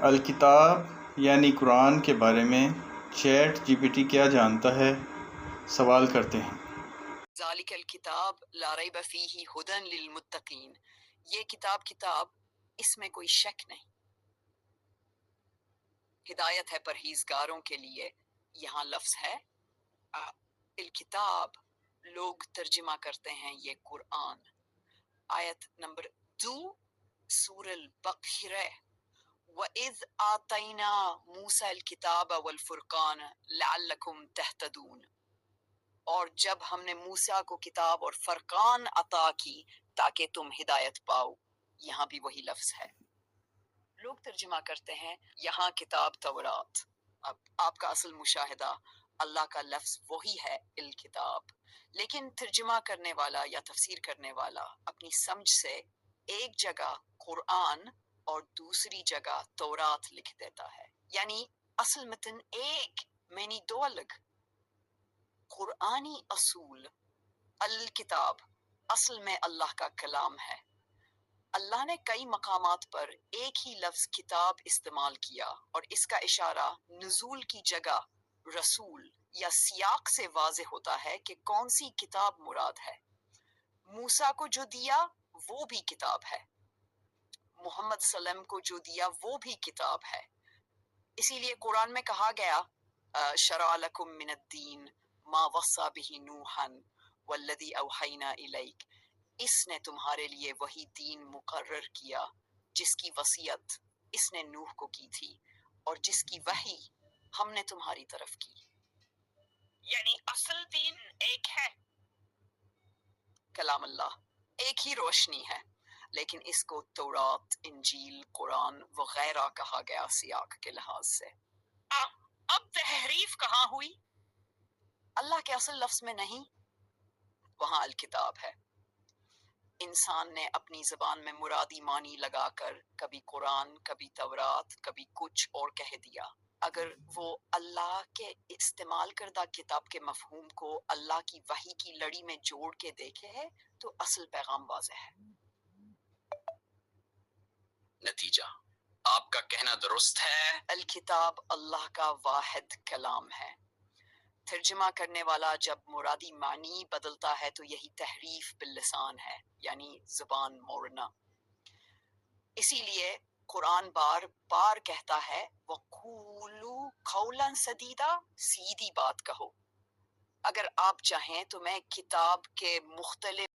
الکتاب یعنی قرآن کے بارے میں چیٹ جی پی ٹی کیا جانتا ہے؟ سوال کرتے ہیں۔ ذالک الکتاب لا ریب فیہ ھدی للمتقین، یہ کتاب اس میں کوئی شک نہیں، ہدایت ہے پرہیزگاروں کے لیے۔ یہاں لفظ ہے الکتاب، لوگ ترجمہ کرتے ہیں یہ قرآن۔ آیت نمبر 2 سورہ البقرہ، وَإِذْ آتَيْنَا مُوسَى الْكِتَابَ وَالْفُرْقَانَ لَعَلَّكُمْ تَهْتَدُونَ، اور جب ہم نے موسیٰ کو کتاب اور فرقان عطا کی تاکہ تم ہدایت پاؤ، یہاں بھی وہی لفظ ہے۔ لوگ ترجمہ کرتے ہیں یہاں کتاب تورات۔ اب آپ کا اصل مشاہدہ، اللہ کا لفظ وہی ہے الکتاب، لیکن ترجمہ کرنے والا یا تفسیر کرنے والا اپنی سمجھ سے ایک جگہ قرآن اور دوسری جگہ تورات لکھ دیتا ہے، یعنی اصل متن ایک معنی دو الگ۔ قرآنی اصول، الکتاب اصل میں اللہ کا کلام ہے۔ اللہ نے کئی مقامات پر ایک ہی لفظ کتاب استعمال کیا، اور اس کا اشارہ نزول کی جگہ رسول یا سیاق سے واضح ہوتا ہے کہ کون سی کتاب مراد ہے۔ موسیٰ کو جو دیا وہ بھی کتاب ہے، محمد صلی اللہ علیہ وسلم کو جو دیا وہ بھی کتاب ہے۔ اسی لیے قرآن میں کہا گیا شرع لکم من الدین ما وصی بہ نوحا والذی اوحینا الیک، اس نے تمہارے لیے وہی دین مقرر کیا جس کی وصیت اس نے نوح کو کی تھی اور جس کی وحی ہم نے تمہاری طرف کی۔ یعنی اصل دین ایک ہے، کلام اللہ ایک ہی روشنی ہے، لیکن اس کو تورات، انجیل، قرآن وغیرہ کہا گیا سیاق کے لحاظ سے۔ اب تحریف کہاں ہوئی؟ اللہ کے اصل لفظ میں نہیں، وہاں الکتاب ہے۔ انسان نے اپنی زبان میں مرادی معنی لگا کر کبھی قرآن، کبھی تورات، کبھی کچھ اور کہہ دیا۔ اگر وہ اللہ کے استعمال کردہ کتاب کے مفہوم کو اللہ کی وحی کی لڑی میں جوڑ کے دیکھے ہے تو اصل پیغام واضح ہے۔ نتیجہ، آپ کا کہنا درست ہے، الکتاب اللہ کا واحد کلام ہے۔ ترجمہ کرنے والا جب مرادی معنی بدلتا ہے تو یہی تحریف باللسان ہے، یعنی زبان موڑنا۔ اسی لیے قرآن بار بار کہتا ہے وَقُولُوا قَوْلًا سَدِيدًا، سیدھی بات کہو۔ اگر آپ چاہیں تو میں کتاب کے مختلف